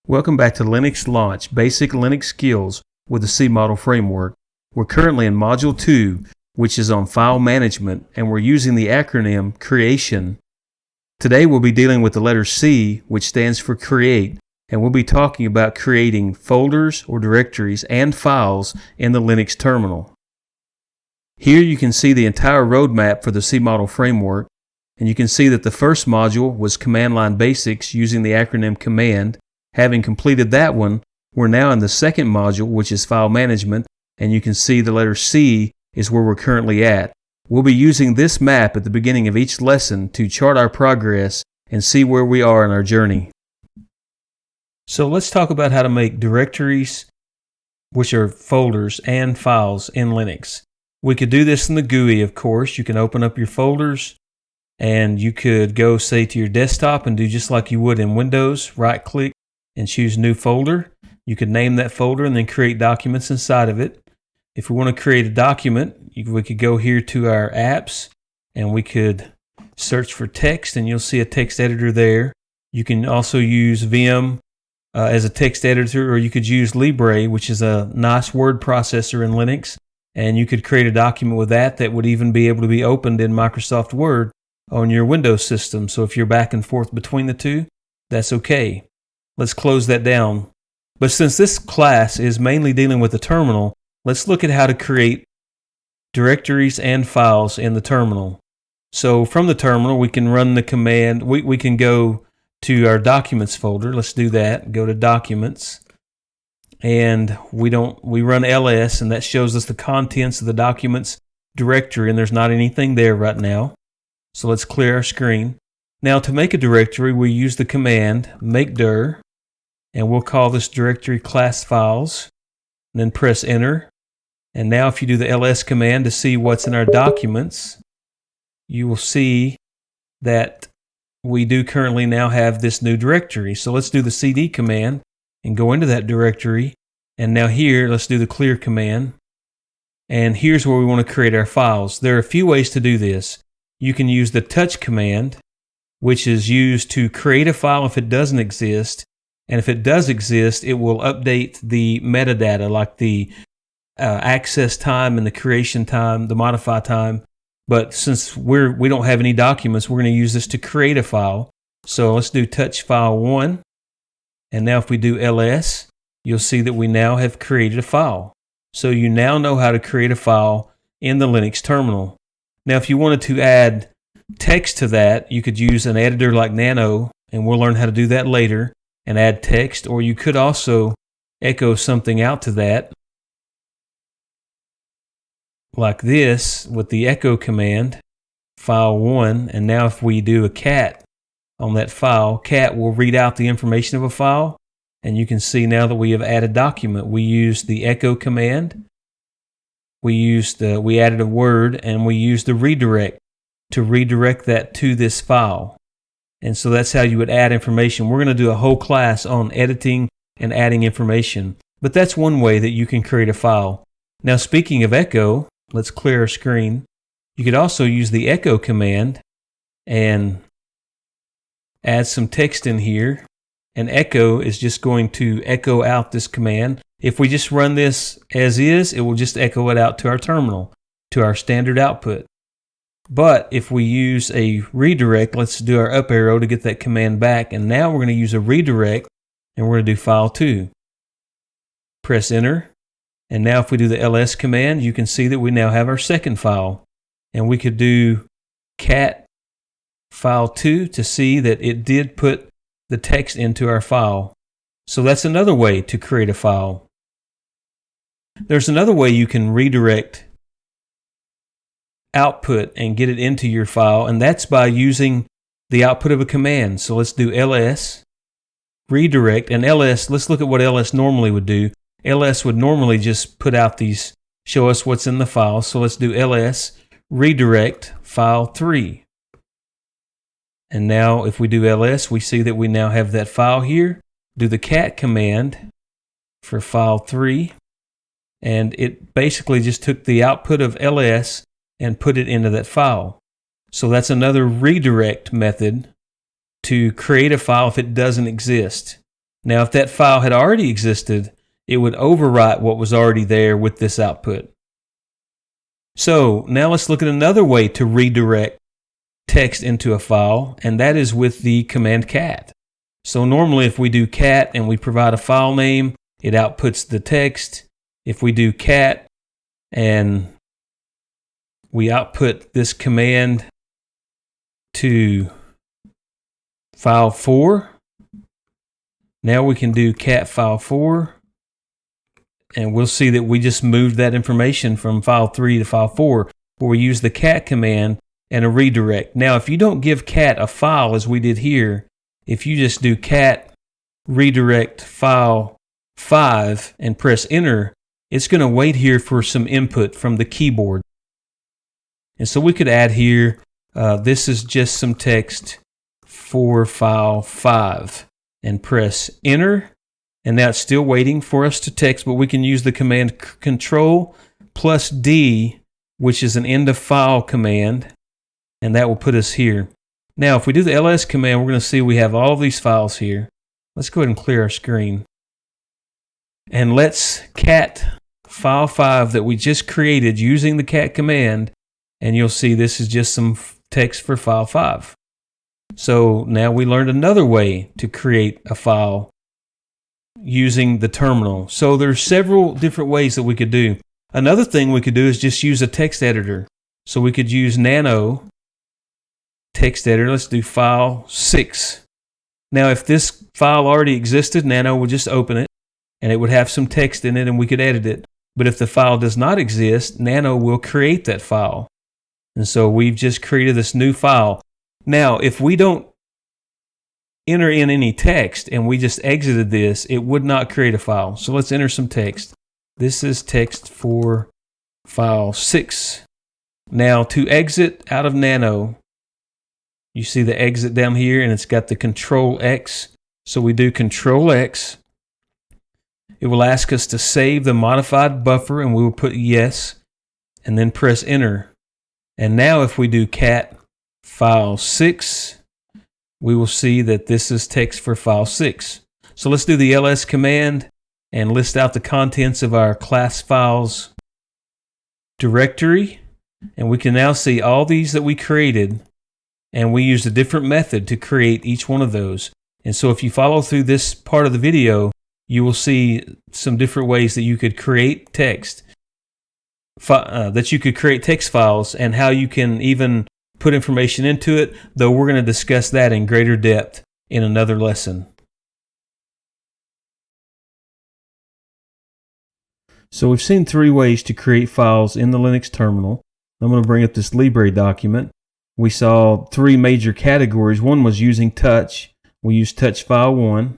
Welcome back to Linux Launch, Basic Linux Skills with the C Model Framework. We're currently in Module 2, which is on File Management, and we're using the acronym Creation. Today we'll be dealing with the letter C, which stands for Create, and we'll be talking about creating folders or directories and files in the Linux terminal. Here you can see the entire roadmap for the C Model Framework, and you can see that the first module was Command Line Basics using the acronym Command. Having completed that one, we're now in the second module, which is File Management, and you can see the letter C is where we're currently at. We'll be using this map at the beginning of each lesson to chart our progress and see where we are in our journey. So let's talk about how to make directories, which are folders, and files in Linux. We could do this in the GUI, of course. You can open up your folders, and you could go, say, to your desktop and do just like you would in Windows, right-click, and choose New Folder. You could name that folder and then create documents inside of it. If we want to create a document, we could go here to our apps and we could search for text, and you'll see a text editor there. You can also use Vim as a text editor, or you could use Libre, which is a nice word processor in Linux, and you could create a document with that would even be able to be opened in Microsoft Word on your Windows system. So if you're back and forth between the two, that's okay. Let's close that down. But since this class is mainly dealing with the terminal, let's look at how to create directories and files in the terminal. So from the terminal, we can run the command. We can go to our Documents folder. Let's do that. Go to Documents. And we run ls, and that shows us the contents of the Documents directory, and there's not anything there right now. So let's clear our screen. Now to make a directory, we use the command mkdir, and we'll call this directory class files, and then press enter. And now if you do the ls command to see what's in our documents, you will see that we do currently now have this new directory. So let's do the cd command and go into that directory. And now here, let's do the clear command. And here's where we want to create our files. There are a few ways to do this. You can use the touch command, which is used to create a file if it doesn't exist. And if it does exist, it will update the metadata, like the access time and the creation time, the modify time. But since we don't have any documents, we're going to use this to create a file. So let's do touch file 1. And now if we do ls, you'll see that we now have created a file. So you now know how to create a file in the Linux terminal. Now if you wanted to add text to that, you could use an editor like Nano, and we'll learn how to do that later, and add text, or you could also echo something out to that like this with the echo command, file 1, and now if we do a cat on that file, cat will read out the information of a file, and you can see now that we have added document. We used the echo command, we added a word, and we used the redirect to redirect that to this file. And so that's how you would add information. We're going to do a whole class on editing and adding information, but that's one way that you can create a file. Now speaking of echo, let's clear our screen. You could also use the echo command and add some text in here, and echo is just going to echo out this command. If we just run this as is, it will just echo it out to our terminal, to our standard output. But if we use a redirect, let's do our up arrow to get that command back, and now we're going to use a redirect, and we're going to do file 2. Press enter, and now if we do the ls command, you can see that we now have our second file. And we could do cat file 2 to see that it did put the text into our file. So that's another way to create a file. There's another way you can redirect output and get it into your file, and that's by using the output of a command. So let's do ls redirect, and ls, let's look at what ls normally would do. Ls would normally just put out these, show us what's in the file. So let's do ls redirect file 3. And now if we do ls, we see that we now have that file here. Do the cat command for file 3, and it basically just took the output of ls and put it into that file. So that's another redirect method to create a file if it doesn't exist. Now, if that file had already existed, it would overwrite what was already there with this output. So now let's look at another way to redirect text into a file, and that is with the command cat. So normally if we do cat and we provide a file name, it outputs the text. If we do cat and we output this command to file 4, now we can do cat file 4, and we'll see that we just moved that information from file 3 to file 4, where we use the cat command and a redirect. Now, if you don't give cat a file as we did here, if you just do cat redirect file 5 and press enter, it's going to wait here for some input from the keyboard. And so we could add here, this is just some text for file 5, and press enter. And now it's still waiting for us to text, but we can use the command Control plus D, which is an end of file command, and that will put us here. Now, if we do the ls command, we're going to see we have all of these files here. Let's go ahead and clear our screen. And let's cat file 5 that we just created using the cat command, and you'll see this is just some text for file 5. So now we learned another way to create a file using the terminal. So there's several different ways that we could do. Another thing we could do is just use a text editor. So we could use nano text editor. Let's do file 6. Now if this file already existed, nano would just open it and it would have some text in it and we could edit it. But if the file does not exist, nano will create that file. And so we've just created this new file. Now if we don't enter in any text and we just exited this, it would not create a file. So let's enter some text. This is text for file 6. Now to exit out of nano, you see the exit down here and it's got the Control X. So we do Control X. It will ask us to save the modified buffer and we will put yes and then press enter. And now if we do cat file 6, we will see that this is text for file 6. So let's do the ls command and list out the contents of our class files directory. And we can now see all these that we created, and we used a different method to create each one of those. And so if you follow through this part of the video, you will see some different ways that you could create text, text files, and how you can even put information into it, though we're going to discuss that in greater depth in another lesson. So we've seen 3 ways to create files in the Linux terminal. I'm going to bring up this Libre document. We saw 3 major categories. One was using touch. We used touch file 1.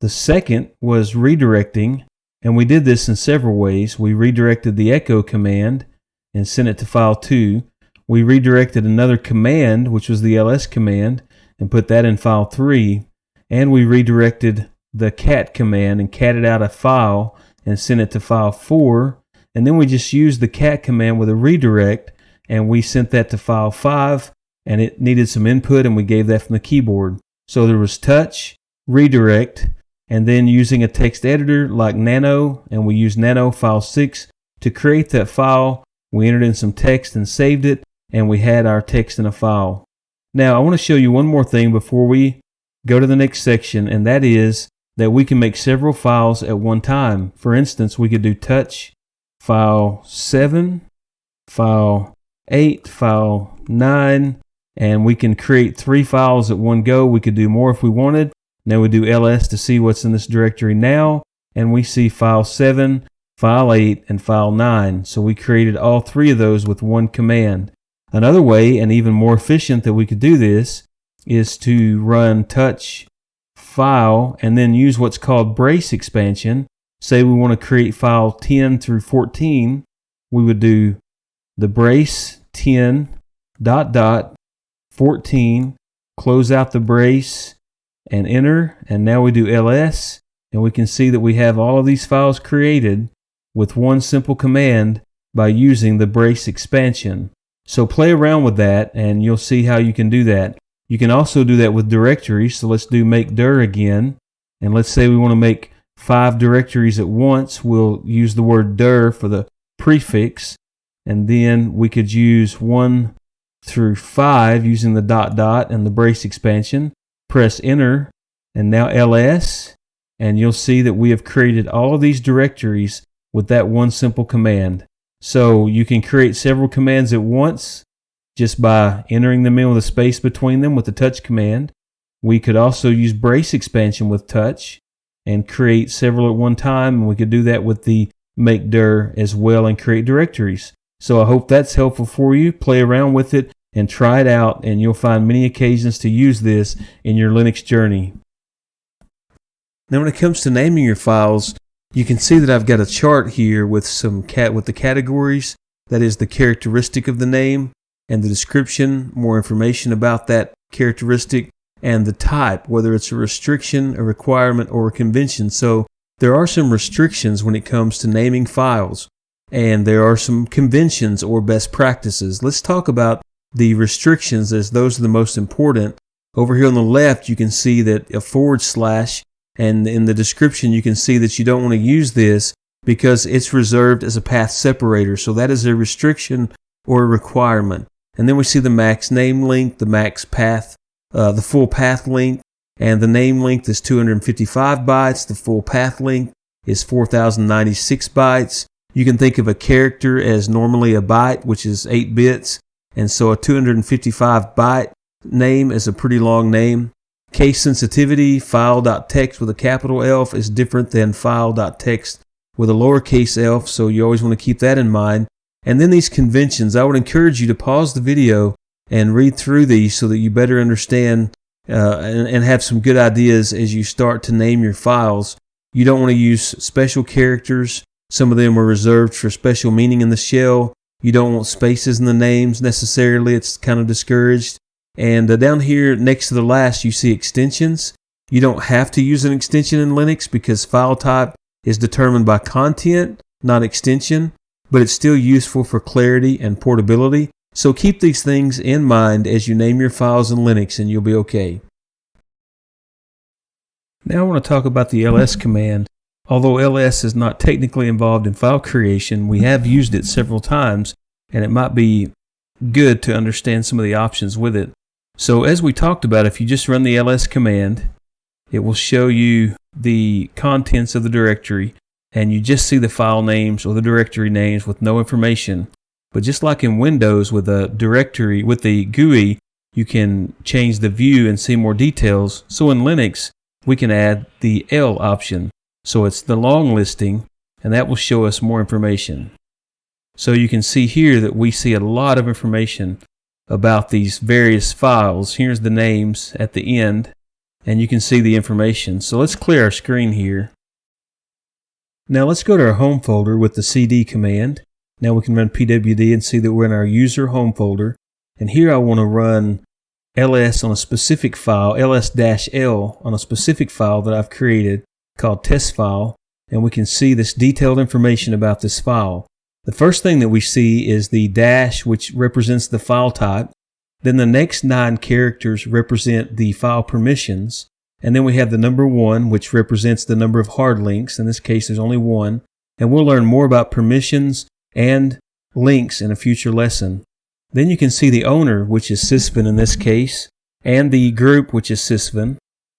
The second was redirecting, and we did this in several ways. We redirected the echo command and sent it to file 2. We redirected another command, which was the ls command, and put that in file 3. And we redirected the cat command and catted out a file and sent it to file 4. And then we just used the cat command with a redirect, and we sent that to file 5, and it needed some input, and we gave that from the keyboard. So there was touch, redirect, and then using a text editor like nano, and we used nano file 6 to create that file. We entered in some text and saved it, and we had our text in a file. Now I want to show you one more thing before we go to the next section, and that is that we can make several files at one time. For instance, we could do touch file 7, file 8, file 9, and we can create 3 files at one go. We could do more if we wanted. Now we do ls to see what's in this directory now, and we see file 7, file 8, and file 9. So we created all 3 of those with one command. Another way, and even more efficient that we could do this, is to run touch file and then use what's called brace expansion. Say we want to create file 10 through 14, we would do the brace 10 ... 14, close out the brace and enter, and now we do ls, and we can see that we have all of these files created with one simple command by using the brace expansion. So play around with that and you'll see how you can do that. You can also do that with directories. So let's do mkdir again, And let's say we want to make 5 directories at once. We'll use the word dir for the prefix, and then we could use 1 through 5 using the dot dot and the brace expansion. Press enter, and now ls, and you'll see that we have created all of these directories with that one simple command. So you can create several commands at once just by entering them in with a space between them with the touch command. We could also use brace expansion with touch and create several at one time, and we could do that with the mkdir as well and create directories. So I hope that's helpful for you. Play around with it and try it out, and you'll find many occasions to use this in your Linux journey. Now when it comes to naming your files, you can see that I've got a chart here with with the categories, that is the characteristic of the name, and the description, more information about that characteristic, and the type, whether it's a restriction, a requirement, or a convention. So there are some restrictions when it comes to naming files, and there are some conventions or best practices. Let's talk about the restrictions, as those are the most important. Over here on the left, you can see that a /, and in the description you can see that you don't want to use this because it's reserved as a path separator. So that is a restriction or a requirement. And then we see the max name length, the max path, the full path length, and the name length is 255 bytes. The full path length is 4096 bytes. You can think of a character as normally a byte, which is 8 bits. And so a 255 byte name is a pretty long name. Case sensitivity, file.text with a capital F is different than file.text with a lowercase f, so you always want to keep that in mind. And then these conventions, I would encourage you to pause the video and read through these so that you better understand and have some good ideas as you start to name your files. You don't want to use special characters. Some of them are reserved for special meaning in the shell. You don't want spaces in the names necessarily. It's kind of discouraged. And down here next to the last, you see extensions. You don't have to use an extension in Linux because file type is determined by content, not extension, but it's still useful for clarity and portability. So keep these things in mind as you name your files in Linux, and you'll be okay. Now I want to talk about the ls command. Although ls is not technically involved in file creation, we have used it several times, and it might be good to understand some of the options with it. So as we talked about, if you just run the ls command, it will show you the contents of the directory, and you just see the file names or the directory names with no information. But just like in Windows with a directory, with the GUI, you can change the view and see more details. So in Linux, we can add the L option. So it's the long listing, and that will show us more information. So you can see here that we see a lot of information about these various files. Here's the names at the end, and you can see the information. So let's clear our screen here. Now let's go to our home folder with the cd command. Now we can run pwd and see that we're in our user home folder. And here I want to run ls on a specific file, ls-l on a specific file that I've created called test file. And we can see this detailed information about this file. The first thing that we see is the dash, which represents the file type. Then the next 9 characters represent the file permissions. And then we have the number 1, which represents the number of hard links. In this case, there's only 1. And we'll learn more about permissions and links in a future lesson. Then you can see the owner, which is sysvin in this case, and the group, which is sysvin.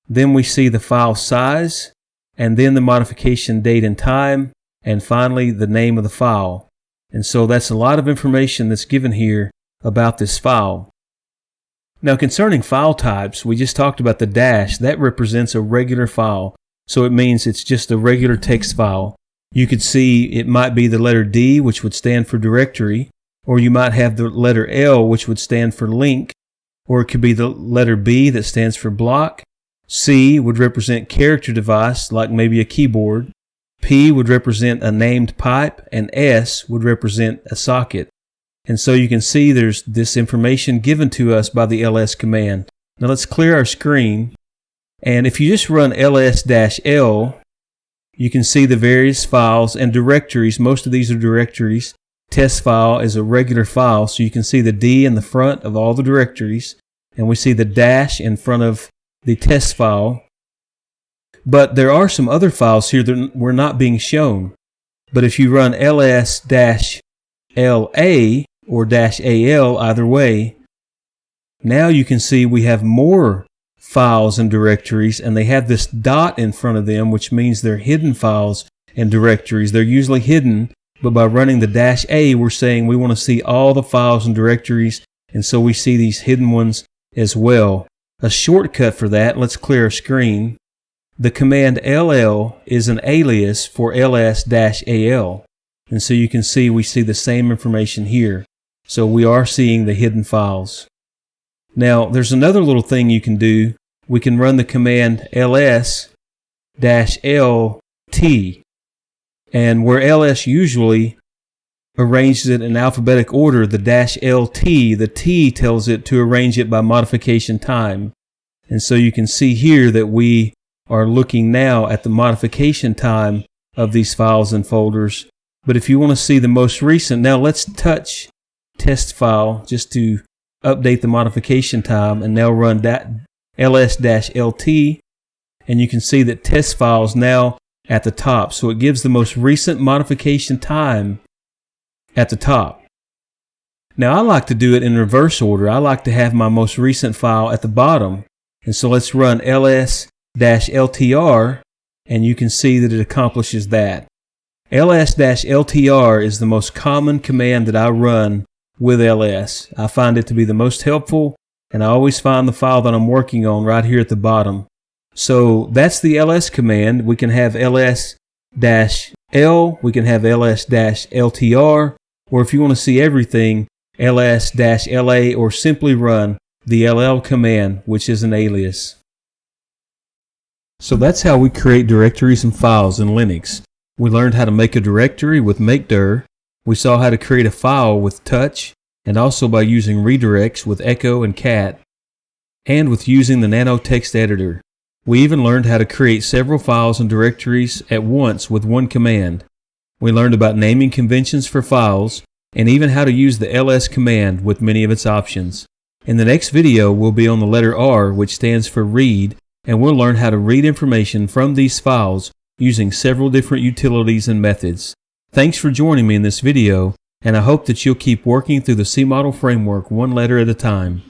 Then we see the file size, and then the modification date and time, and finally the name of the file. And so that's a lot of information that's given here about this file. Now concerning file types, we just talked about the dash. That represents a regular file. So it means it's just a regular text file. You could see it might be the letter D, which would stand for directory, or you might have the letter L, which would stand for link, or it could be the letter B that stands for block. C would represent character device, like maybe a keyboard. P would represent a named pipe, and S would represent a socket. And so you can see there's this information given to us by the ls command. Now let's clear our screen, and if you just run ls-l, you can see the various files and directories. Most of these are directories. Test file is a regular file, so you can see the D in the front of all the directories, and we see the dash in front of the test file. But there are some other files here that were not being shown. But if you run ls-la or -al, either way, now you can see we have more files and directories, and they have this dot in front of them, which means they're hidden files and directories. They're usually hidden, but by running the -a, we're saying we want to see all the files and directories, and so we see these hidden ones as well. A shortcut for that, let's clear our screen. The command ll is an alias for ls-al, and so you can see we see the same information here. So we are seeing the hidden files. Now there's another little thing you can do. We can run the command ls-lt, and where ls usually arranges it in alphabetic order, the -lt, the T tells it to arrange it by modification time. And so you can see here that we are looking now at the modification time of these files and folders. But if you want to see the most recent, now let's touch test file just to update the modification time, and now run that ls-lt, and you can see that test files now at the top. So it gives the most recent modification time at the top. Now I like to do it in reverse order. I like to have my most recent file at the bottom. And so let's run ls-ltr, and you can see that it accomplishes that. ls-ltr is the most common command that I run with ls. I find it to be the most helpful, and I always find the file that I'm working on right here at the bottom. So that's the ls command. We can have ls-l, we can have ls-ltr, or if you want to see everything, ls-la, or simply run the ll command, which is an alias. So that's how we create directories and files in Linux. We learned how to make a directory with mkdir. We saw how to create a file with touch, and also by using redirects with echo and cat, and with using the nano text editor. We even learned how to create several files and directories at once with one command. We learned about naming conventions for files, and even how to use the ls command with many of its options. In the next video, we'll be on the letter R, which stands for read, and we'll learn how to read information from these files using several different utilities and methods. Thanks for joining me in this video, and I hope that you'll keep working through the C Model framework one letter at a time.